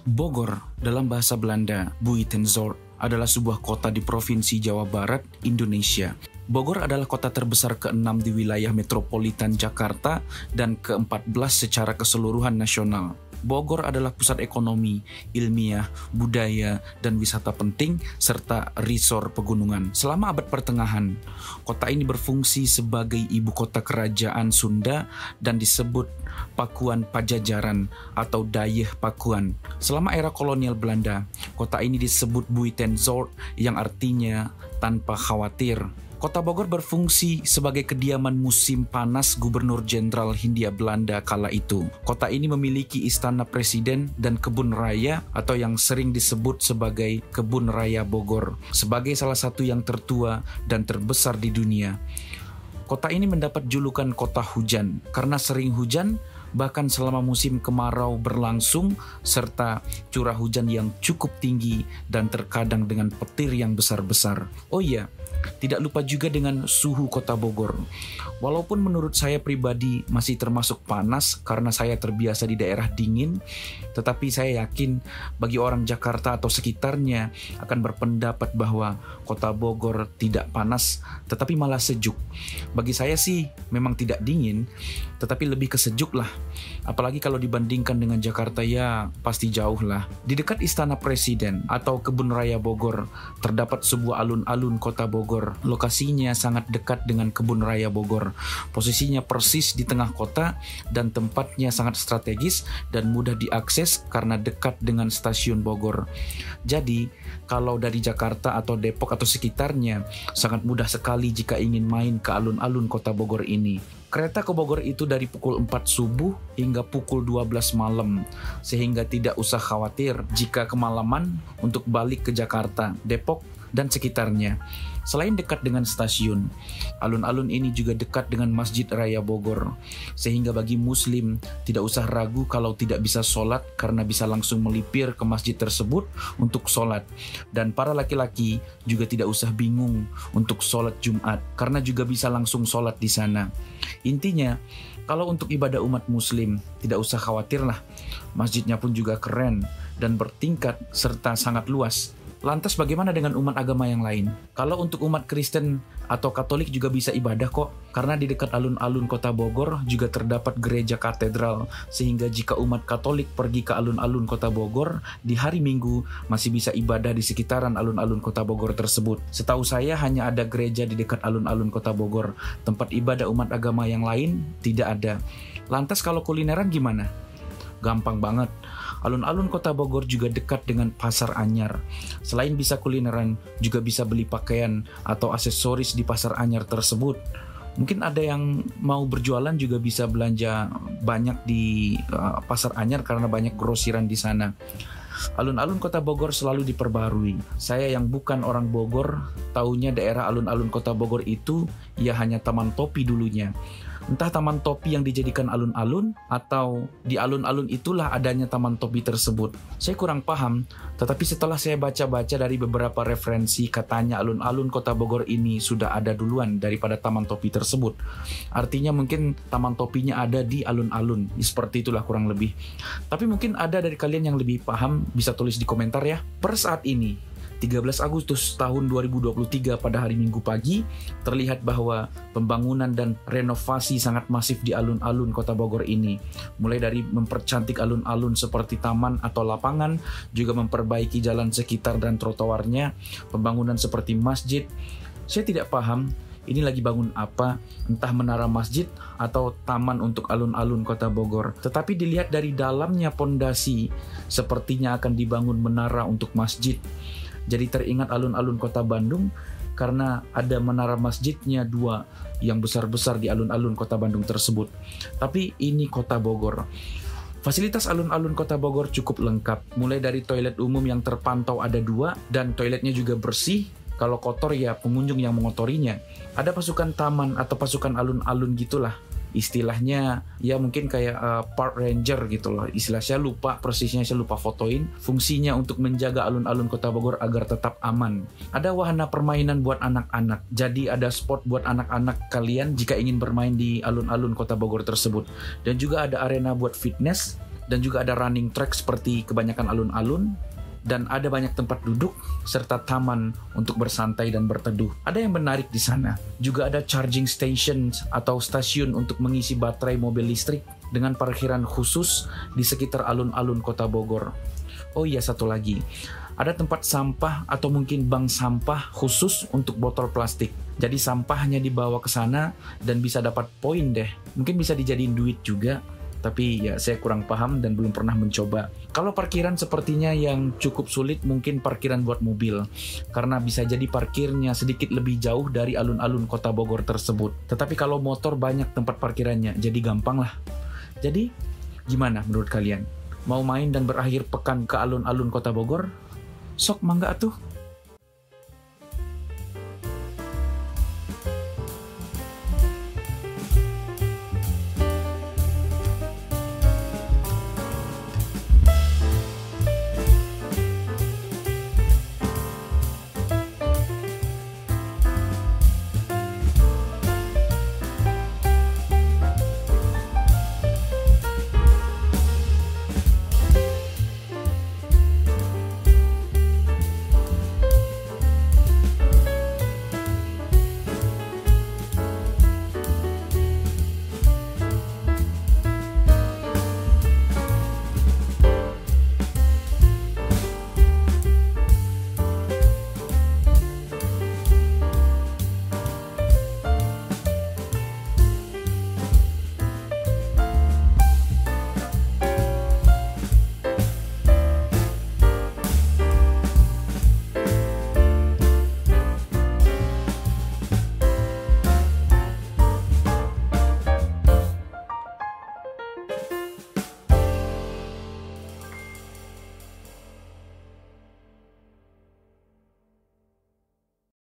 Bogor dalam bahasa Belanda, Buitenzorg, adalah sebuah kota di Provinsi Jawa Barat, Indonesia. Bogor adalah kota terbesar ke-6 di wilayah metropolitan Jakarta dan ke-14 secara keseluruhan nasional. Bogor adalah pusat ekonomi, ilmiah, budaya, dan wisata penting, serta resor pegunungan. Selama abad pertengahan, kota ini berfungsi sebagai ibu kota kerajaan Sunda dan disebut Pakuan Pajajaran atau Dayeh Pakuan. Selama era kolonial Belanda, kota ini disebut Buitenzorg yang artinya tanpa khawatir. Kota Bogor berfungsi sebagai kediaman musim panas Gubernur Jenderal Hindia Belanda kala itu. Kota ini memiliki istana presiden dan kebun raya atau yang sering disebut sebagai Kebun Raya Bogor, sebagai salah satu yang tertua dan terbesar di dunia. Kota ini mendapat julukan kota hujan karena sering hujan, bahkan selama musim kemarau berlangsung, serta curah hujan yang cukup tinggi dan terkadang dengan petir yang besar-besar. Oh iya, tidak lupa juga dengan suhu kota Bogor. Walaupun menurut saya pribadi masih termasuk panas karena saya terbiasa di daerah dingin, tetapi saya yakin bagi orang Jakarta atau sekitarnya akan berpendapat bahwa kota Bogor tidak panas tetapi malah sejuk. Bagi saya sih memang tidak dingin, tetapi lebih ke sejuk lah. Apalagi kalau dibandingkan dengan Jakarta, ya pasti jauh lah. Di dekat Istana Presiden atau Kebun Raya Bogor terdapat sebuah alun-alun kota Bogor. Lokasinya sangat dekat dengan Kebun Raya Bogor. Posisinya persis di tengah kota dan tempatnya sangat strategis dan mudah diakses karena dekat dengan stasiun Bogor. Jadi, kalau dari Jakarta atau Depok atau sekitarnya, sangat mudah sekali jika ingin main ke alun-alun kota Bogor ini. Kereta ke Bogor itu dari pukul 4 subuh hingga pukul 12 malam, sehingga tidak usah khawatir jika kemalaman untuk balik ke Jakarta, Depok, dan sekitarnya. Selain dekat dengan stasiun, alun-alun ini juga dekat dengan Masjid Raya Bogor, sehingga bagi muslim tidak usah ragu kalau tidak bisa sholat karena bisa langsung melipir ke masjid tersebut untuk sholat. Dan para laki-laki juga tidak usah bingung untuk sholat Jumat karena juga bisa langsung sholat di sana. Intinya, kalau untuk ibadah umat muslim tidak usah khawatir lah. Masjidnya pun juga keren dan bertingkat serta sangat luas. Lantas bagaimana dengan umat agama yang lain? Kalau untuk umat Kristen atau Katolik juga bisa ibadah kok, karena di dekat alun-alun kota Bogor juga terdapat gereja katedral, sehingga jika umat Katolik pergi ke alun-alun kota Bogor, di hari Minggu masih bisa ibadah di sekitaran alun-alun kota Bogor tersebut. Setahu saya hanya ada gereja di dekat alun-alun kota Bogor, tempat ibadah umat agama yang lain tidak ada. Lantas kalau kulineran gimana? Gampang banget. Alun-alun kota Bogor juga dekat dengan Pasar Anyar. Selain bisa kulineran, juga bisa beli pakaian atau aksesoris di Pasar Anyar tersebut. Mungkin ada yang mau berjualan juga bisa belanja banyak di Pasar Anyar karena banyak grosiran di sana. Alun-alun kota Bogor selalu diperbarui. Saya yang bukan orang Bogor, taunya daerah alun-alun kota Bogor itu ya hanya Taman Topi dulunya. Entah Taman Topi yang dijadikan alun-alun atau di alun-alun itulah adanya Taman Topi tersebut. Saya kurang paham, tetapi setelah saya baca-baca dari beberapa referensi, katanya alun-alun kota Bogor ini sudah ada duluan daripada Taman Topi tersebut. Artinya mungkin Taman Topinya ada di alun-alun. Seperti itulah kurang lebih. Tapi mungkin ada dari kalian yang lebih paham, bisa tulis di komentar ya. Per saat ini, 13 Agustus tahun 2023 pada hari Minggu pagi, terlihat bahwa pembangunan dan renovasi sangat masif di alun-alun kota Bogor ini. Mulai dari mempercantik alun-alun seperti taman atau lapangan, juga memperbaiki jalan sekitar dan trotoarnya, pembangunan seperti masjid. Saya tidak paham ini lagi bangun apa, entah menara masjid atau taman untuk alun-alun kota Bogor. Tetapi dilihat dari dalamnya pondasi, sepertinya akan dibangun menara untuk masjid. Jadi teringat alun-alun kota Bandung karena ada menara masjidnya 2 yang besar-besar di alun-alun kota Bandung tersebut. Tapi ini kota Bogor. Fasilitas alun-alun kota Bogor cukup lengkap. Mulai dari toilet umum yang terpantau ada 2 dan toiletnya juga bersih. Kalau kotor ya pengunjung yang mengotorinya. Ada pasukan taman atau pasukan alun-alun gitulah. Istilahnya ya mungkin kayak park ranger gitu loh. Istilah saya lupa persisnya, saya lupa fotoin. Fungsinya untuk menjaga alun-alun kota Bogor agar tetap aman. Ada wahana permainan buat anak-anak. Jadi ada spot buat anak-anak kalian jika ingin bermain di alun-alun kota Bogor tersebut. Dan juga ada arena buat fitness dan juga ada running track seperti kebanyakan alun-alun, dan ada banyak tempat duduk serta taman untuk bersantai dan berteduh. Ada yang menarik di sana. Juga ada charging station atau stasiun untuk mengisi baterai mobil listrik dengan parkiran khusus di sekitar alun-alun Kota Bogor. Oh iya, satu lagi. Ada tempat sampah atau mungkin bank sampah khusus untuk botol plastik. Jadi sampahnya dibawa ke sana dan bisa dapat poin deh. Mungkin bisa dijadiin duit juga. Tapi ya saya kurang paham dan belum pernah mencoba. Kalau parkiran sepertinya yang cukup sulit mungkin parkiran buat mobil. Karena bisa jadi parkirnya sedikit lebih jauh dari alun-alun Kota Bogor tersebut. Tetapi kalau motor banyak tempat parkirannya, jadi gampang lah. Jadi gimana menurut kalian? Mau main dan berakhir pekan ke alun-alun Kota Bogor? Sok mangga atuh.